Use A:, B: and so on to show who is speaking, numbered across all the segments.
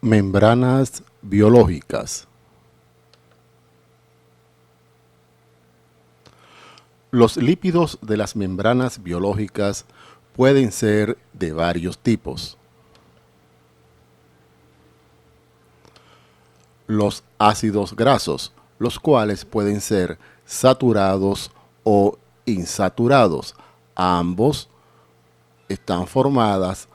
A: Membranas biológicas. Los lípidos de las membranas biológicas pueden ser de varios tipos. Los ácidos grasos, los cuales pueden ser saturados o insaturados. Ambos están formadas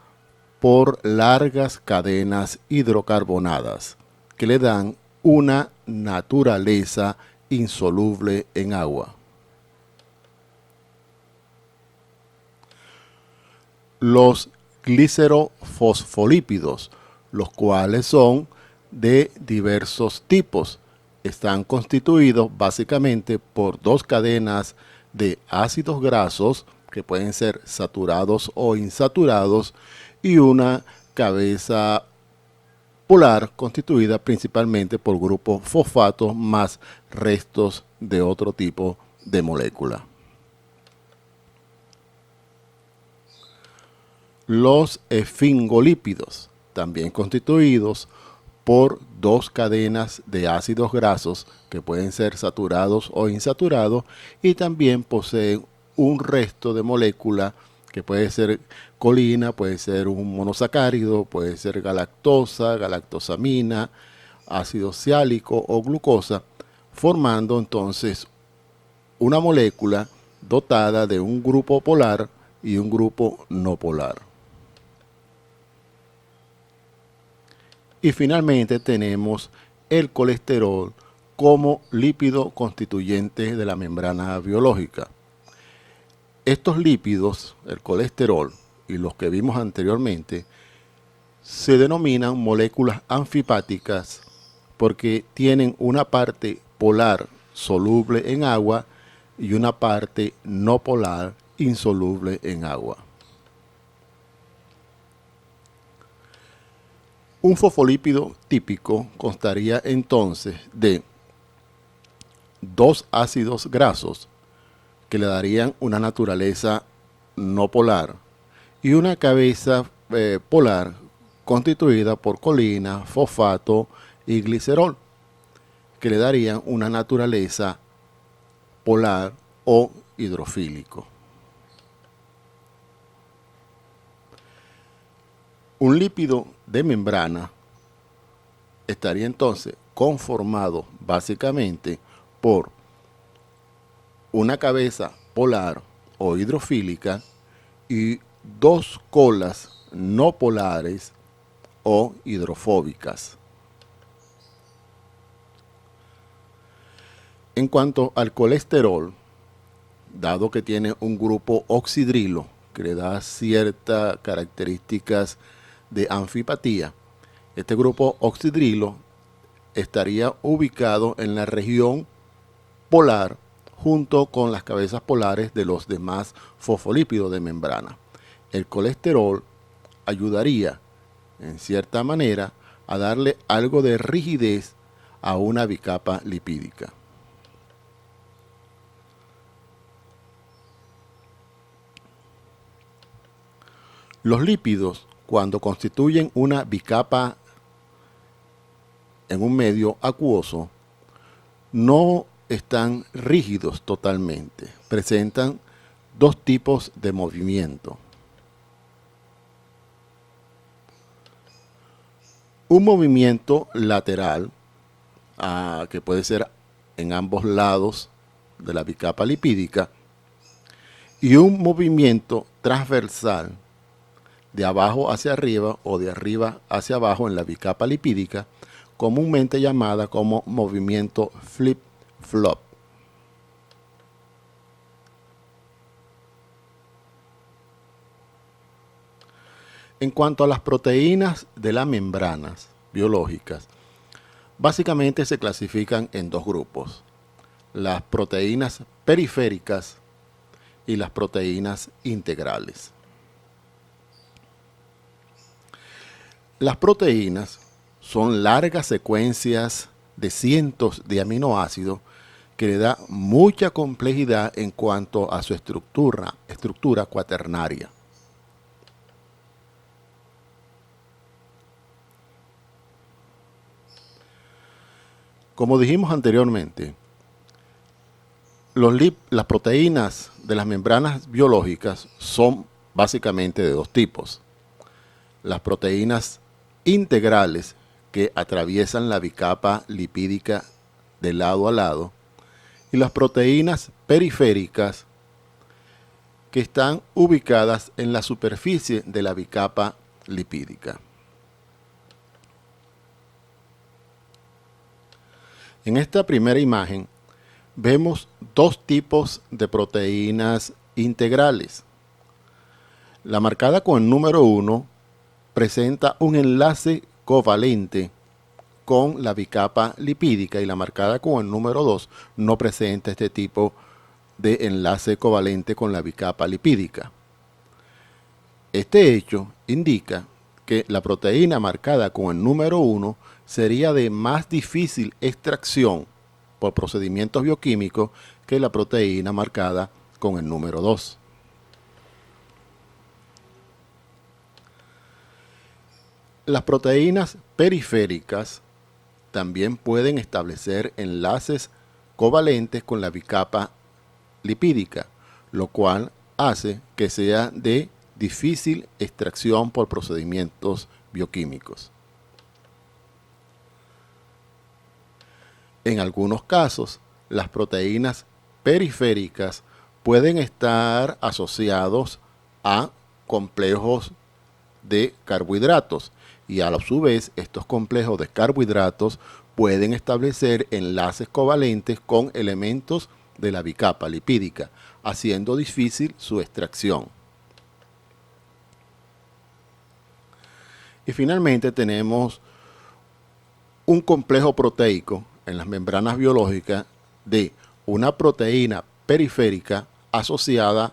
A: por largas cadenas hidrocarbonadas que le dan una naturaleza insoluble en agua. Los glicerofosfolípidos, los cuales son de diversos tipos, están constituidos básicamente por dos cadenas de ácidos grasos que pueden ser saturados o insaturados y una cabeza polar constituida principalmente por grupos fosfatos más restos de otro tipo de molécula. Los esfingolípidos, también constituidos por dos cadenas de ácidos grasos que pueden ser saturados o insaturados y también poseen un resto de molécula que puede ser colina, puede ser un monosacárido, puede ser galactosa, galactosamina, ácido siálico o glucosa, formando entonces una molécula dotada de un grupo polar y un grupo no polar. Y finalmente tenemos el colesterol como lípido constituyente de la membrana biológica. Estos lípidos, el colesterol y los que vimos anteriormente, se denominan moléculas anfipáticas porque tienen una parte polar soluble en agua y una parte no polar insoluble en agua. Un fosfolípido típico constaría entonces de dos ácidos grasos que le darían una naturaleza no polar y una cabeza polar constituida por colina, fosfato y glicerol que le darían una naturaleza polar o hidrofílico. Un lípido de membrana estaría entonces conformado básicamente por una cabeza polar o hidrofílica y dos colas no polares o hidrofóbicas. En cuanto al colesterol, dado que tiene un grupo oxidrilo que le da ciertas características de anfipatía, este grupo oxidrilo estaría ubicado en la región polar junto con las cabezas polares de los demás fosfolípidos de membrana. El colesterol ayudaría, en cierta manera, a darle algo de rigidez a una bicapa lipídica. Los lípidos, cuando constituyen una bicapa en un medio acuoso, no están rígidos totalmente. Presentan dos tipos de movimiento. Un movimiento lateral, que puede ser en ambos lados de la bicapa lipídica, y un movimiento transversal de abajo hacia arriba o de arriba hacia abajo en la bicapa lipídica, comúnmente llamada como movimiento flip-flop. En cuanto a las proteínas de las membranas biológicas, básicamente se clasifican en dos grupos: las proteínas periféricas y las proteínas integrales. Las proteínas son largas secuencias de cientos de aminoácidos que le da mucha complejidad en cuanto a su estructura cuaternaria. Como dijimos anteriormente, las proteínas de las membranas biológicas son básicamente de dos tipos. Las proteínas integrales que atraviesan la bicapa lipídica de lado a lado y las proteínas periféricas que están ubicadas en la superficie de la bicapa lipídica. En esta primera imagen vemos dos tipos de proteínas integrales. La marcada con el número 1 presenta un enlace covalente con la bicapa lipídica y la marcada con el número 2 no presenta este tipo de enlace covalente con la bicapa lipídica. Este hecho indica que la proteína marcada con el número 1 sería de más difícil extracción por procedimientos bioquímicos que la proteína marcada con el número 2. Las proteínas periféricas también pueden establecer enlaces covalentes con la bicapa lipídica, lo cual hace que sea de difícil extracción por procedimientos bioquímicos. En algunos casos, las proteínas periféricas pueden estar asociados a complejos de carbohidratos y a su vez estos complejos de carbohidratos pueden establecer enlaces covalentes con elementos de la bicapa lipídica, haciendo difícil su extracción. Y finalmente tenemos un complejo proteico en las membranas biológicas de una proteína periférica asociada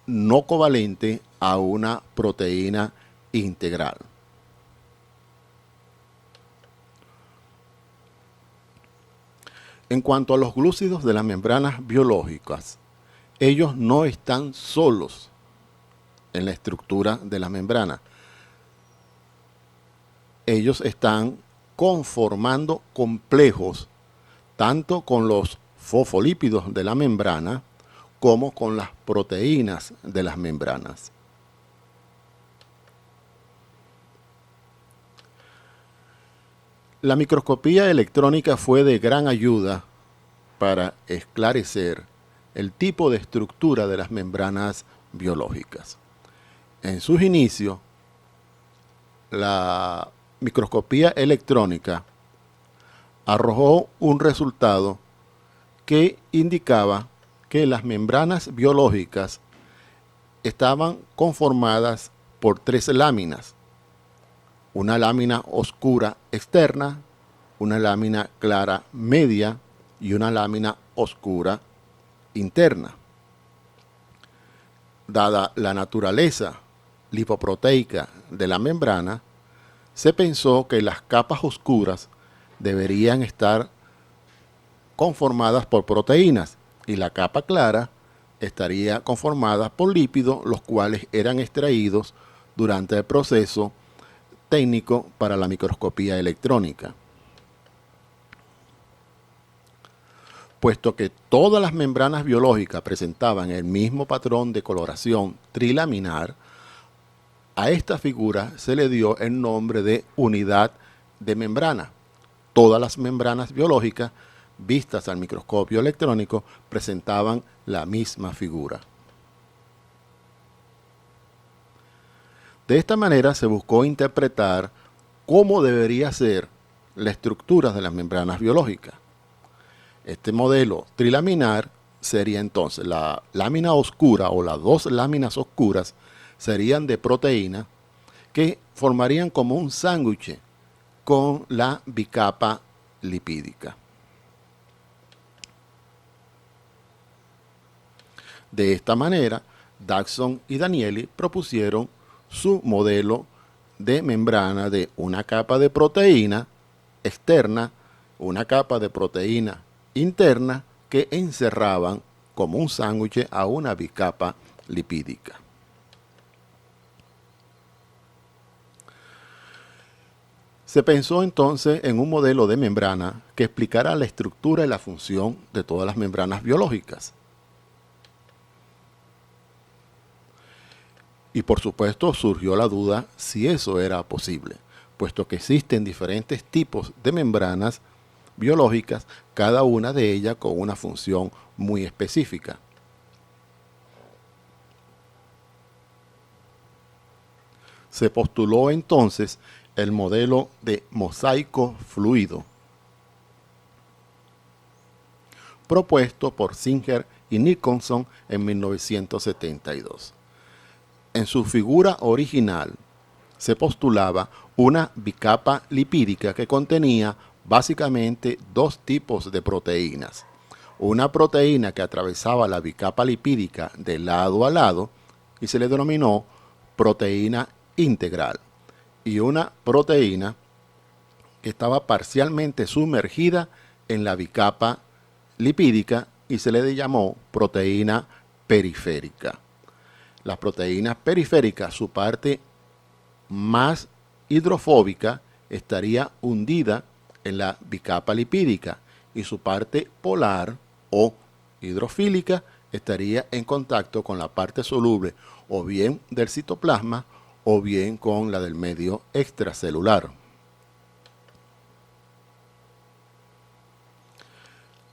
A: no covalente a una proteína integral. En cuanto a los glúcidos de las membranas biológicas, ellos no están solos en la estructura de la membrana. Ellos están conformando complejos tanto con los fosfolípidos de la membrana como con las proteínas de las membranas. La microscopía electrónica fue de gran ayuda para esclarecer el tipo de estructura de las membranas biológicas. En sus inicios, la microscopía electrónica arrojó un resultado que indicaba que las membranas biológicas estaban conformadas por tres láminas: una lámina oscura externa, una lámina clara media y una lámina oscura interna. Dada la naturaleza lipoproteica de la membrana, se pensó que las capas oscuras deberían estar conformadas por proteínas y la capa clara estaría conformada por lípidos, los cuales eran extraídos durante el proceso técnico para la microscopía electrónica. Puesto que todas las membranas biológicas presentaban el mismo patrón de coloración trilaminar, a esta figura se le dio el nombre de unidad de membrana. Todas las membranas biológicas vistas al microscopio electrónico presentaban la misma figura. De esta manera se buscó interpretar cómo debería ser la estructura de las membranas biológicas. Este modelo trilaminar sería entonces la lámina oscura o las dos láminas oscuras serían de proteína que formarían como un sándwich con la bicapa lipídica. De esta manera, Daxon y Danieli propusieron su modelo de membrana de una capa de proteína externa, una capa de proteína interna que encerraban como un sándwich a una bicapa lipídica. Se pensó entonces en un modelo de membrana que explicara la estructura y la función de todas las membranas biológicas. Y por supuesto surgió la duda si eso era posible, puesto que existen diferentes tipos de membranas biológicas, cada una de ellas con una función muy específica. Se postuló entonces el modelo de mosaico fluido, propuesto por Singer y Nicholson en 1972. En su figura original se postulaba una bicapa lipídica que contenía básicamente dos tipos de proteínas. Una proteína que atravesaba la bicapa lipídica de lado a lado y se le denominó proteína integral, y una proteína que estaba parcialmente sumergida en la bicapa lipídica y se le llamó proteína periférica. Las proteínas periféricas, su parte más hidrofóbica estaría hundida en la bicapa lipídica y su parte polar o hidrofílica estaría en contacto con la parte soluble o bien del citoplasma o bien con la del medio extracelular.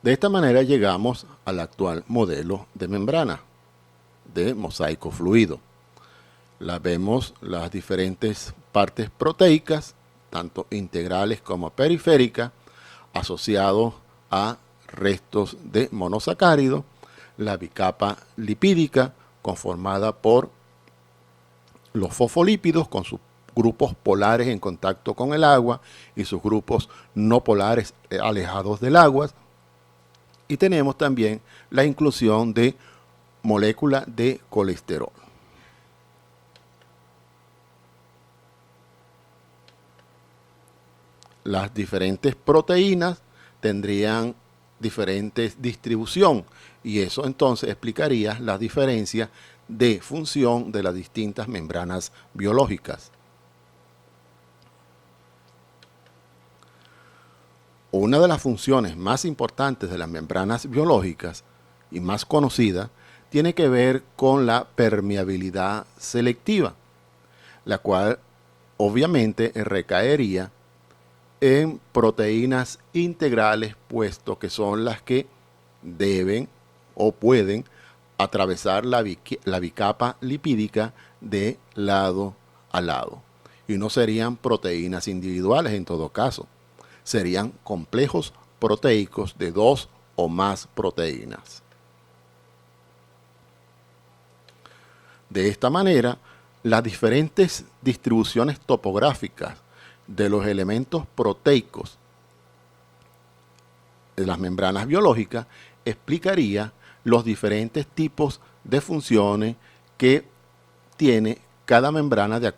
A: De esta manera llegamos al actual modelo de membrana de mosaico fluido. Vemos las diferentes partes proteicas, tanto integrales como periféricas, asociados a restos de monosacáridos, la bicapa lipídica conformada por los fosfolípidos con sus grupos polares en contacto con el agua y sus grupos no polares alejados del agua. Y tenemos también la inclusión de molécula de colesterol. Las diferentes proteínas tendrían diferentes distribución y eso entonces explicaría las diferencias de función de las distintas membranas biológicas. Una de las funciones más importantes de las membranas biológicas y más conocida tiene que ver con la permeabilidad selectiva, la cual obviamente recaería en proteínas integrales, puesto que son las que deben o pueden atravesar la bicapa lipídica de lado a lado. Y no serían proteínas individuales en todo caso, serían complejos proteicos de dos o más proteínas. De esta manera, las diferentes distribuciones topográficas de los elementos proteicos de las membranas biológicas explicaría los diferentes tipos de funciones que tiene cada membrana de acuerdo